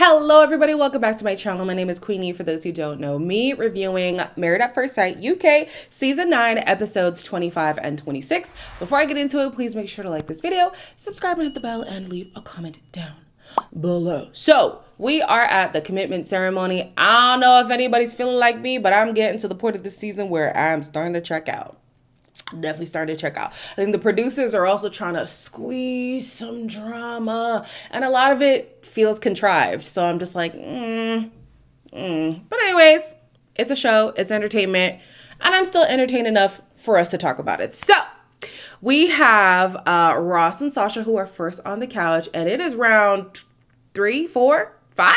Hello everybody, welcome back to my channel. My name is Queenie, for those who don't know me, reviewing Married at First Sight UK Season 9, Episodes 25 and 26. Before I get into it, please make sure to like this video, subscribe and hit the bell, and leave a comment down below. So, we are at the commitment ceremony. I don't know if anybody's feeling like me, but I'm getting to the point of the season where I'm starting to check out. Definitely starting to check out. I think the producers are also trying to squeeze some drama, and a lot of it feels contrived. So I'm just like, But anyways, it's a show, it's entertainment, and I'm still entertained enough for us to talk about it. So we have Ross and Sasha, who are first on the couch, and it is round 3, 4, 5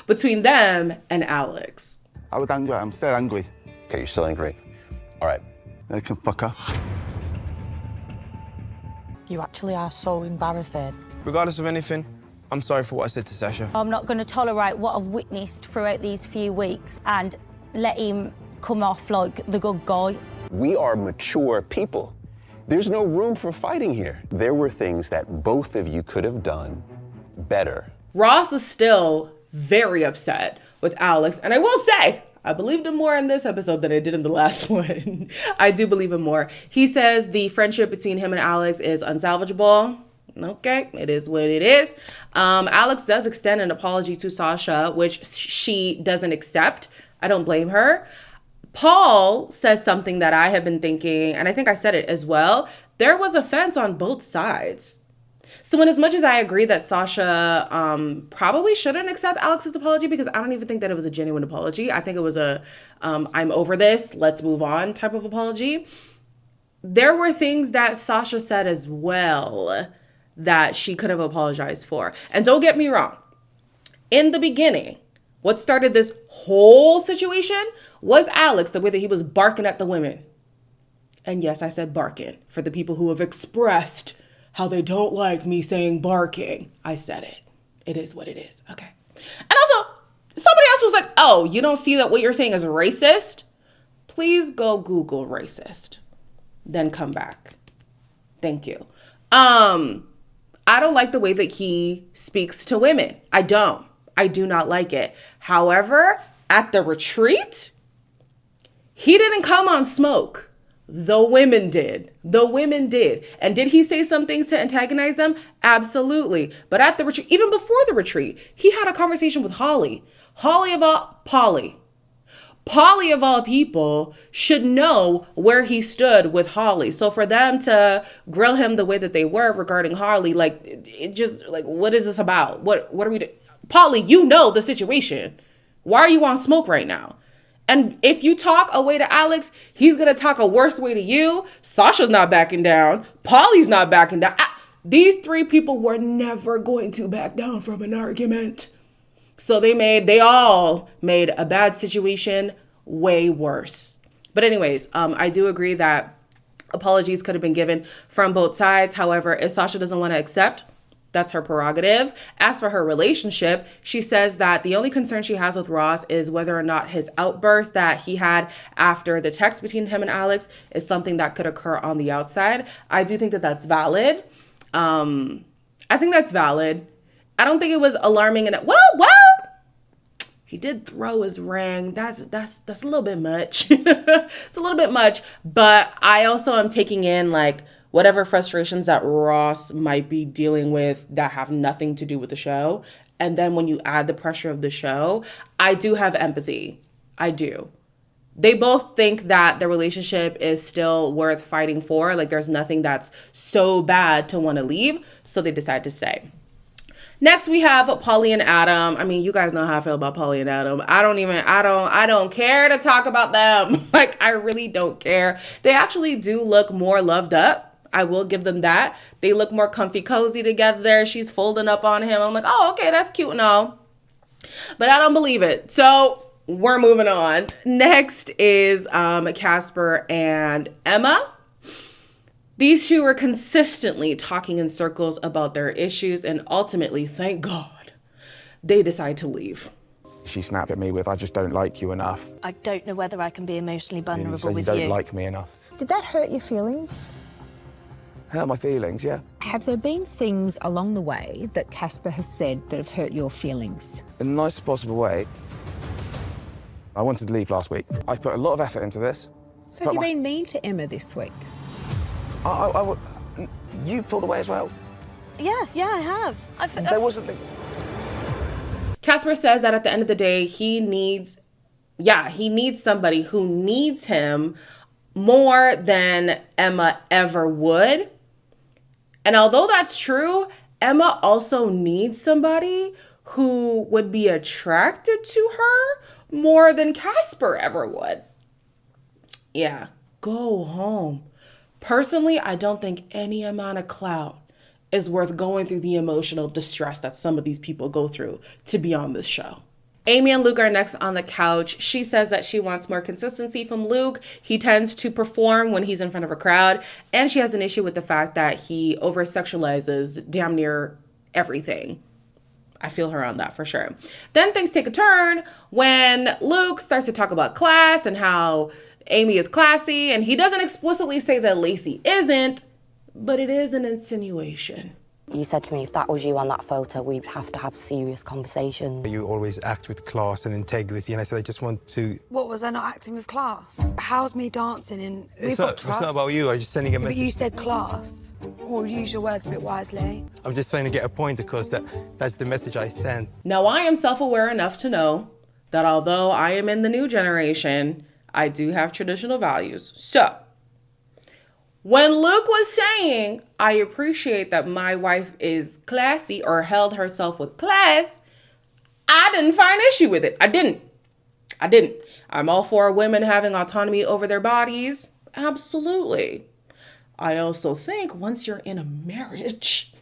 between them and Alex. I was angry. I'm still angry. Okay, you're still angry. All right. They can fuck off. You actually are so embarrassing. Regardless of anything, I'm sorry for what I said to Sasha. I'm not going to tolerate what I've witnessed throughout these few weeks and let him come off like the good guy. We are mature people. There's no room for fighting here. There were things that both of you could have done better. Ross is still very upset with Alex, and I will say, I believed him more in this episode than I did in the last one. I do believe him more. He says the friendship between him and Alex is unsalvageable. Okay, it is what it is. Alex does extend an apology to Sasha, which she doesn't accept. I don't blame her. Paul says something that I have been thinking, and I think I said it as well. There was offense on both sides. So in as much as I agree that Sasha probably shouldn't accept Alex's apology, because I don't even think that it was a genuine apology. I think it was a I'm over this, let's move on type of apology. There were things that Sasha said as well that she could have apologized for. And don't get me wrong. In the beginning, what started this whole situation was Alex, the way that he was barking at the women. And yes, I said barking for the people who have expressed how they don't like me saying barking. I said it. It is what it is. Okay. And also, somebody else was like, oh, you don't see that what you're saying is racist? Please go Google racist. Then come back. Thank you. I don't like the way that he speaks to women. I don't. I do not like it. However, at the retreat, he didn't come on smoke. The women did. The women did. And did he say some things to antagonize them? Absolutely. But at the retreat, even before the retreat, he had a conversation with Polly of all people should know where he stood with Holly. So for them to grill him the way that they were regarding Harley, like, it just, like, what is this about? What are we doing? Polly, you know the situation. Why are you on smoke right now? And if you talk a way to Alex, he's going to talk a worse way to you. Sasha's not backing down. Polly's not backing down. These three people were never going to back down from an argument. So they all made a bad situation way worse. But anyways, I do agree that apologies could have been given from both sides. However, if Sasha doesn't want to accept, that's her prerogative. As for her relationship, she says that the only concern she has with Ross is whether or not his outburst that he had after the text between him and Alex is something that could occur on the outside. I do think that that's valid. I think that's valid. I don't think it was alarming. And well, he did throw his ring. That's a little bit much. It's a little bit much. But I also am taking in, like, whatever frustrations that Ross might be dealing with that have nothing to do with the show. And then when you add the pressure of the show, I do have empathy. I do. They both think that their relationship is still worth fighting for. Like, there's nothing that's so bad to want to leave. So they decide to stay. Next, we have Pauly and Adam. I mean, you guys know how I feel about Pauly and Adam. I don't care to talk about them. Like, I really don't care. They actually do look more loved up. I will give them that. They look more comfy, cozy together. She's folding up on him. I'm like, oh, okay, that's cute and all. But I don't believe it. So we're moving on. Next is Casper and Emma. These two were consistently talking in circles about their issues, and ultimately, thank God, they decide to leave. She snapped at me with, I just don't like you enough. I don't know whether I can be emotionally vulnerable You said with you you. don't like me enough. Did that hurt your feelings? hurt my feelings, yeah. Have there been things along the way that Casper has said that have hurt your feelings? In the nicest possible way. I wanted to leave last week. I put a lot of effort into this. So have you been mean to Emma this week? You pulled away as well. Yeah, I have. There wasn't... Casper says that at the end of the day, he needs somebody who needs him more than Emma ever would. And although that's true, Emma also needs somebody who would be attracted to her more than Casper ever would. Yeah, go home. Personally, I don't think any amount of clout is worth going through the emotional distress that some of these people go through to be on this show. Amy and Luke are next on the couch. She says that she wants more consistency from Luke. He tends to perform when he's in front of a crowd, and she has an issue with the fact that he over-sexualizes damn near everything. I feel her on that for sure. Then things take a turn when Luke starts to talk about class and how Amy is classy, and he doesn't explicitly say that Lacey isn't, but it is an insinuation. You said to me, if that was you on that photo, we'd have to have serious conversations. You always act with class and integrity, and I said, I just want to... What, was I not acting with class? How's me dancing in... It's not about you, I'm just sending a message. But you said class. Well, use your words a bit wisely. I'm just trying to get a point because that's the message I sent. Now, I am self-aware enough to know that although I am in the new generation, I do have traditional values. So, when Luke was saying, I appreciate that my wife is classy or held herself with class, I didn't find issue with it. I didn't. I'm all for women having autonomy over their bodies. Absolutely. I also think once you're in a marriage,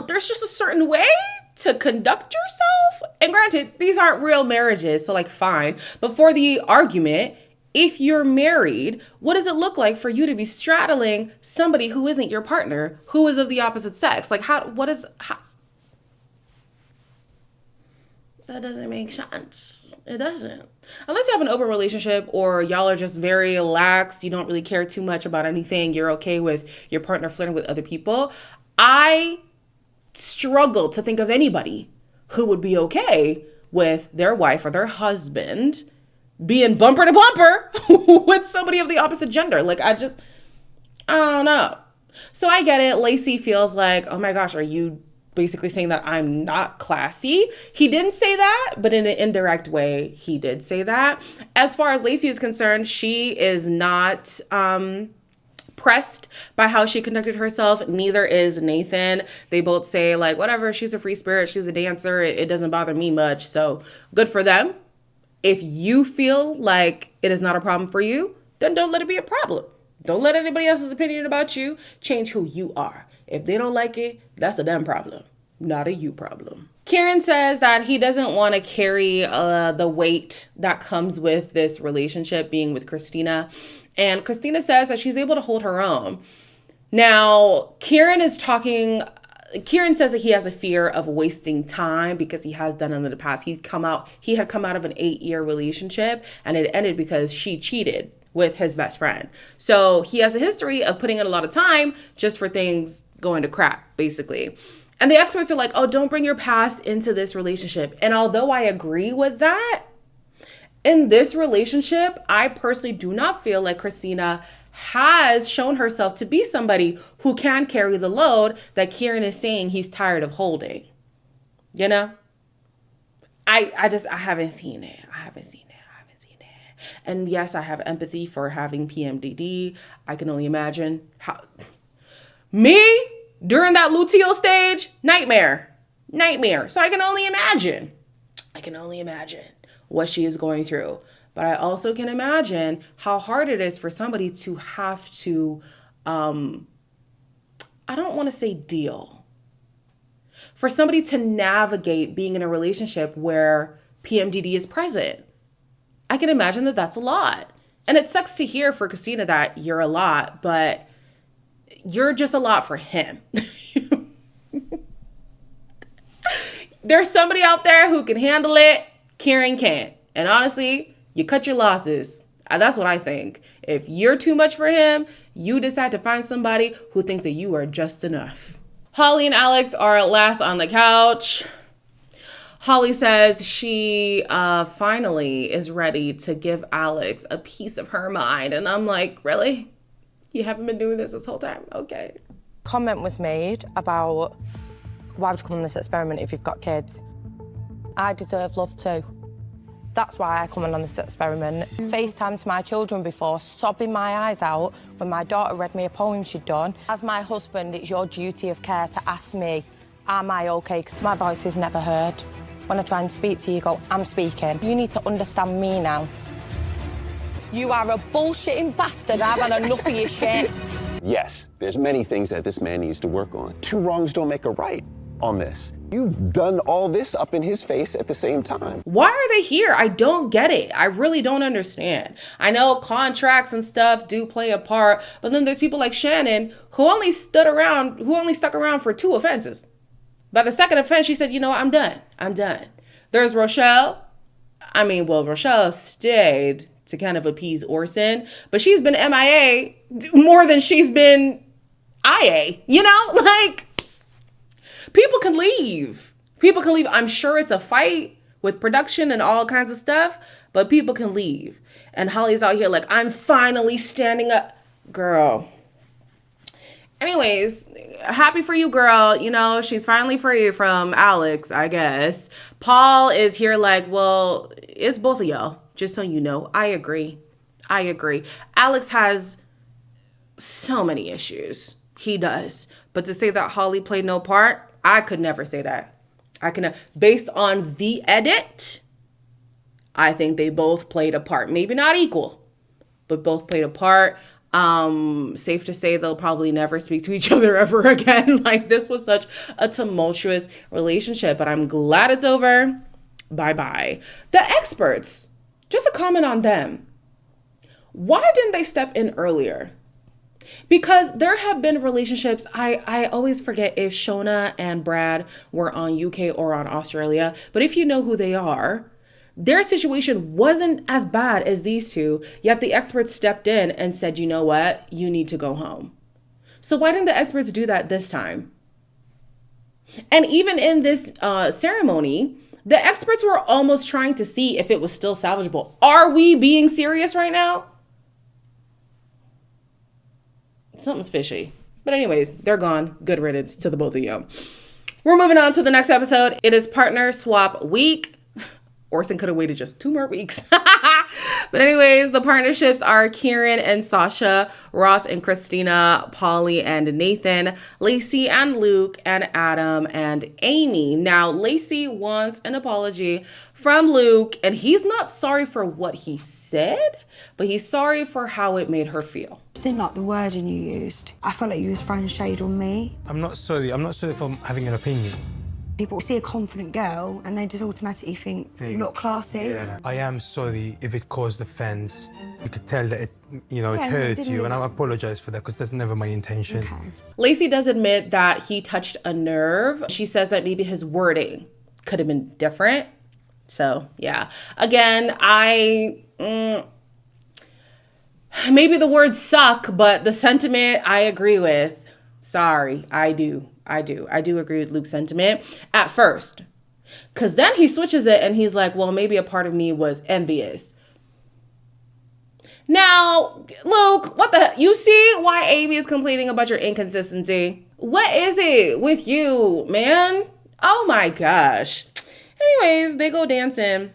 there's just a certain way to conduct yourself. And granted, these aren't real marriages, so fine. But for the argument, if you're married, what does it look like for you to be straddling somebody who isn't your partner, who is of the opposite sex? That doesn't make sense. It doesn't. Unless you have an open relationship or y'all are just very lax, you don't really care too much about anything, you're okay with your partner flirting with other people. I struggle to think of anybody who would be okay with their wife or their husband being bumper to bumper with somebody of the opposite gender. I don't know. So I get it. Lacey feels like, oh my gosh, are you basically saying that I'm not classy? He didn't say that, but in an indirect way, he did say that. As far as Lacey is concerned, she is not pressed by how she conducted herself. Neither is Nathan. They both say whatever, she's a free spirit, she's a dancer, it doesn't bother me much. So good for them. If you feel like it is not a problem for you, then don't let it be a problem. Don't let anybody else's opinion about you change who you are. If they don't like it, that's a them problem, not a you problem. Kieran says that he doesn't want to carry the weight that comes with this relationship being with Christina. And Christina says that she's able to hold her own. Now, Kieran says that he has a fear of wasting time because he has done it in the past. He had come out of an 8-year relationship and it ended because she cheated with his best friend. So he has a history of putting in a lot of time just for things going to crap, basically. And the experts are like, oh, don't bring your past into this relationship. And although I agree with that, in this relationship, I personally do not feel like Christina has shown herself to be somebody who can carry the load that Kieran is saying he's tired of holding. You know? I haven't seen it. And yes, I have empathy for having PMDD. I can only imagine how... Me, during that luteal stage, nightmare. So I can only imagine what she is going through. But I also can imagine how hard it is for somebody to have to, I don't want to say deal. For somebody to navigate being in a relationship where PMDD is present. I can imagine that that's a lot. And it sucks to hear for Christina that you're a lot, but you're just a lot for him. There's somebody out there who can handle it. Kieran can't. And honestly, you cut your losses. That's what I think. If you're too much for him, you decide to find somebody who thinks that you are just enough. Holly and Alex are last on the couch. Holly says she finally is ready to give Alex a piece of her mind. And I'm like, really? You haven't been doing this whole time? Okay. Comment was made about why would you come on this experiment if you've got kids? I deserve love too. That's why I come on this experiment. FaceTime to my children before, sobbing my eyes out when my daughter read me a poem she'd done. As my husband, it's your duty of care to ask me, am I okay? 'Cause my voice is never heard. When I try and speak to you, you go, I'm speaking. You need to understand me now. You are a bullshitting bastard. I've had enough of your shit. Yes, there's many things that this man needs to work on. Two wrongs don't make a right on this. You've done all this up in his face at the same time. Why are they here? I don't get it. I really don't understand. I know contracts and stuff do play a part, but then there's people like Shannon who only stuck around for 2 offenses. By the second offense, she said, you know what, I'm done. I'm done. There's Rochelle. Rochelle stayed to kind of appease Orson, but she's been MIA more than she's been IA, you know? Like, people can leave. People can leave. I'm sure it's a fight with production and all kinds of stuff, but people can leave. And Holly's out here like, I'm finally standing up. Girl. Anyways, happy for you, girl. You know, she's finally free from Alex, I guess. Paul is here like, well, it's both of y'all. Just so you know, I agree. Alex has so many issues. He does. But to say that Holly played no part, I could never say that. Based on the edit, I think they both played a part. Maybe not equal, but both played a part. Safe to say they'll probably never speak to each other ever again. Like, this was such a tumultuous relationship, but I'm glad it's over. Bye-bye. The experts, just a comment on them. Why didn't they step in earlier? Because there have been relationships, I always forget if Shona and Brad were on UK or on Australia, but if you know who they are, their situation wasn't as bad as these two, yet the experts stepped in and said, you know what, you need to go home. So why didn't the experts do that this time? And even in this ceremony, the experts were almost trying to see if it was still salvageable. Are we being serious right now? Something's fishy. But anyways, they're gone. Good riddance to the both of you. We're moving on to the next episode. It is partner swap week. Orson could have waited just 2 more weeks. But anyways, the partnerships are Kieran and Sasha, Ross and Christina, Polly and Nathan, Lacey and Luke, and Adam and Amy. Now, Lacey wants an apology from Luke, and he's not sorry for what he said, but he's sorry for how it made her feel. I didn't like the wording you used. I felt like you was throwing shade on me. I'm not sorry for having an opinion. People see a confident girl and they just automatically think you're not classy. Yeah. I am sorry if it caused offense. You could tell that it hurt you, and I apologize for that because that's never my intention. Okay. Lacey does admit that he touched a nerve. She says that maybe his wording could have been different. So, yeah. Again, maybe the words suck, but the sentiment I agree with. Sorry, I do agree with Luke's sentiment at first. Because then he switches it and he's like, well, maybe a part of me was envious. Now, Luke, what the hell? You see why Amy is complaining about your inconsistency? What is it with you, man? Oh my gosh. Anyways, they go dancing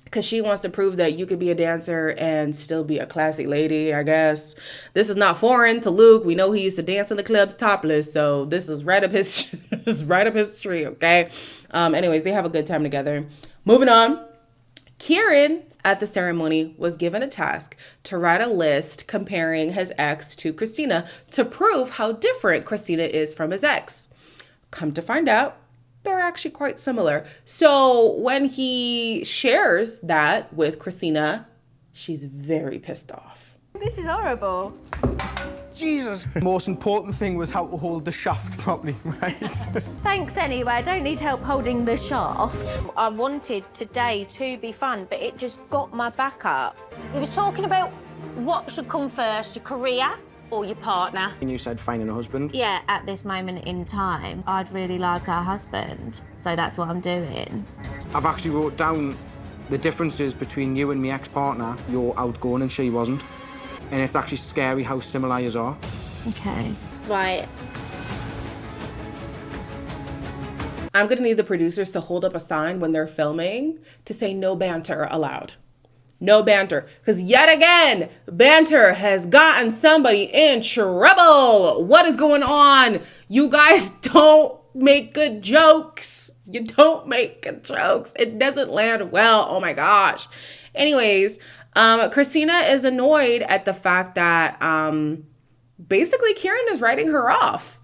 because she wants to prove that you could be a dancer and still be a classy lady, I guess. This is not foreign to Luke. We know he used to dance in the clubs topless, so this is right up his street, okay? Anyways, they have a good time together. Moving on. Kieran, at the ceremony, was given a task to write a list comparing his ex to Christina to prove how different Christina is from his ex. Come to find out, they're actually quite similar. So when he shares that with Christina, she's very pissed off. This is horrible. Jesus. The most important thing was how to hold the shaft properly, right? Thanks anyway, I don't need help holding the shaft. I wanted today to be fun, but it just got my back up. We was talking about what should come first, your career or your partner. And you said finding a husband. Yeah, at this moment in time, I'd really like a husband, so that's what I'm doing. I've actually wrote down the differences between you and my ex-partner. You're outgoing and she wasn't. And it's actually scary how similar you are. Okay. Right. I'm gonna need the producers to hold up a sign when they're filming to say no banter allowed. No banter. Because yet again, banter has gotten somebody in trouble. What is going on? You guys don't make good jokes. You don't make good jokes. It doesn't land well. Oh my gosh. Anyways, Christina is annoyed at the fact that basically Kieran is writing her off.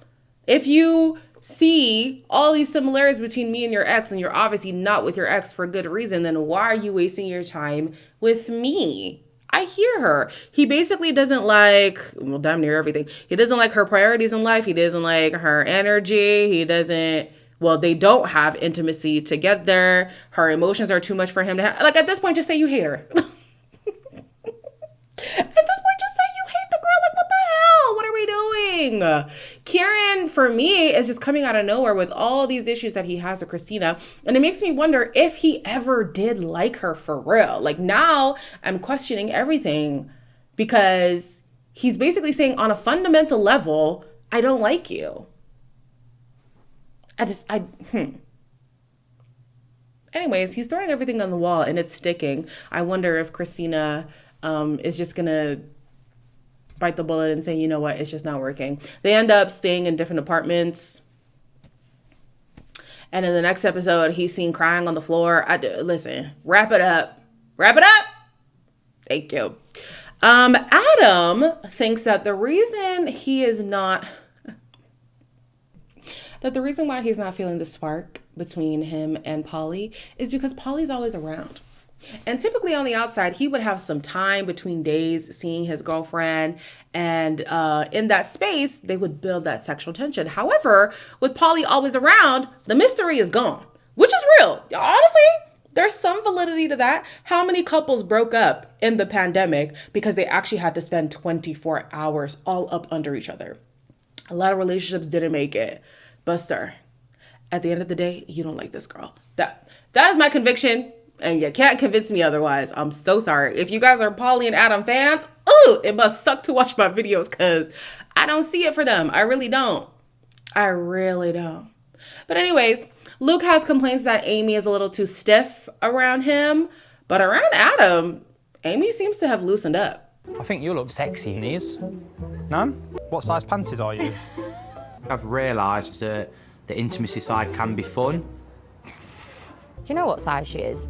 If you see all these similarities between me and your ex, and you're obviously not with your ex for good reason, then why are you wasting your time with me? I hear her. He basically doesn't like, well, damn near everything. He doesn't like her priorities in life. He doesn't like her energy. He doesn't, well, they don't have intimacy together. Her emotions are too much for him to have. Like, at this point, just say you hate her. At this point, just say you hate the girl. Like, what the hell? What are we doing? Kieran, for me, is just coming out of nowhere with all these issues that he has with Christina. And it makes me wonder if he ever did like her for real. Like, now I'm questioning everything because he's basically saying on a fundamental level, I don't like you. Anyways, he's throwing everything on the wall and it's sticking. I wonder if Christina is just gonna bite the bullet and say, you know what, it's just not working. They end up staying in different apartments. And in the next episode, he's seen crying on the floor. Listen, wrap it up. Wrap it up. Thank you. Adam thinks that the reason he is not, that the reason why he's not feeling the spark between him and Polly is because Polly's always around. And typically on the outside, he would have some time between days seeing his girlfriend. And in that space, they would build that sexual tension. However, with Polly always around, the mystery is gone, which is real. Honestly, there's some validity to that. How many couples broke up in the pandemic because they actually had to spend 24 hours all up under each other? A lot of relationships didn't make it. But sir, at the end of the day, you don't like this girl. That is my conviction. And you can't convince me otherwise. I'm so sorry. If you guys are Polly and Adam fans, it must suck to watch my videos because I don't see it for them. I really don't. I really don't. But anyways, Luke has complaints that Amy is a little too stiff around him. But around Adam, Amy seems to have loosened up. I think you look sexy in these. No? What size panties are you? I've realised that the intimacy side can be fun. Do you know what size she is?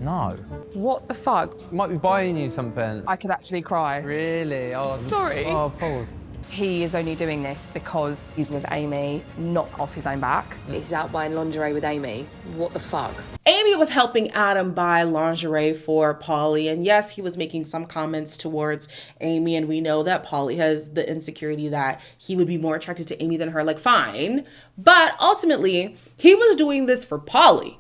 No. What the fuck? Might be buying you something. I could actually cry. Really? Oh, sorry. Oh, pause. He is only doing this because he's with Amy, not off his own back. He's out buying lingerie with Amy. What the fuck? Amy was helping Adam buy lingerie for Polly. And yes, he was making some comments towards Amy. And we know that Polly has the insecurity that he would be more attracted to Amy than her. Like, fine. But ultimately, he was doing this for Polly.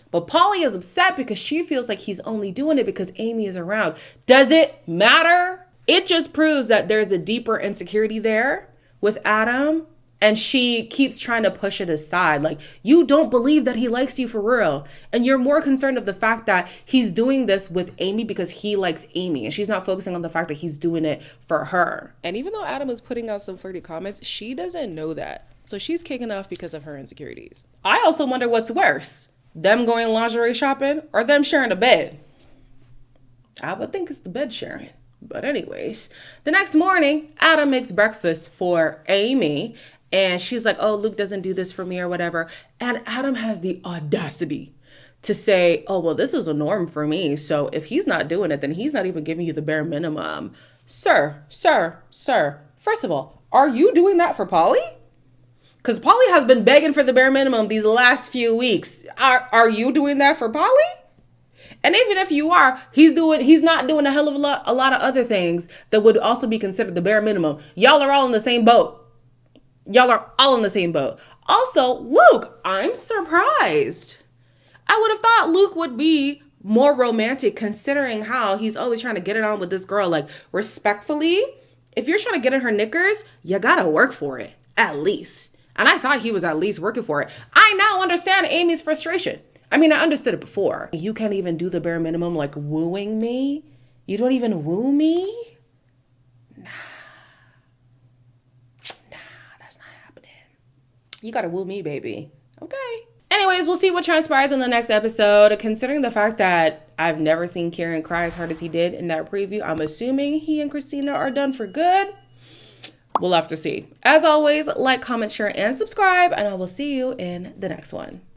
But Polly is upset because she feels like he's only doing it because Amy is around. Does it matter? It just proves that there's a deeper insecurity there with Adam. And she keeps trying to push it aside. Like, you don't believe that he likes you for real. And you're more concerned of the fact that he's doing this with Amy because he likes Amy. And she's not focusing on the fact that he's doing it for her. And even though Adam is putting out some flirty comments, she doesn't know that. So she's kicking off because of her insecurities. I also wonder what's worse. Them going lingerie shopping or them sharing a bed? I would think it's the bed sharing. But anyways, the next morning, Adam makes breakfast for Amy. And she's like, oh, Luke doesn't do this for me or whatever. And Adam has the audacity to say, oh, well, this is a norm for me. So if he's not doing it, then he's not even giving you the bare minimum. Sir. First of all, are you doing that for Polly? Because Polly has been begging for the bare minimum these last few weeks. Are you doing that for Polly? And even if you are, he's not doing a hell of a lot of other things that would also be considered the bare minimum. Y'all are all in the same boat. Y'all are all in the same boat. Also, Luke, I'm surprised. I would have thought Luke would be more romantic considering how he's always trying to get it on with this girl. Like, respectfully, if you're trying to get in her knickers, you gotta work for it, at least. And I thought he was at least working for it. I now understand Amy's frustration. I mean, I understood it before. You can't even do the bare minimum, like wooing me? You don't even woo me? You gotta woo me, baby. Okay. Anyways, we'll see what transpires in the next episode. Considering the fact that I've never seen Kieran cry as hard as he did in that preview, I'm assuming he and Christina are done for good. We'll have to see. As always, like, comment, share, and subscribe, and I will see you in the next one.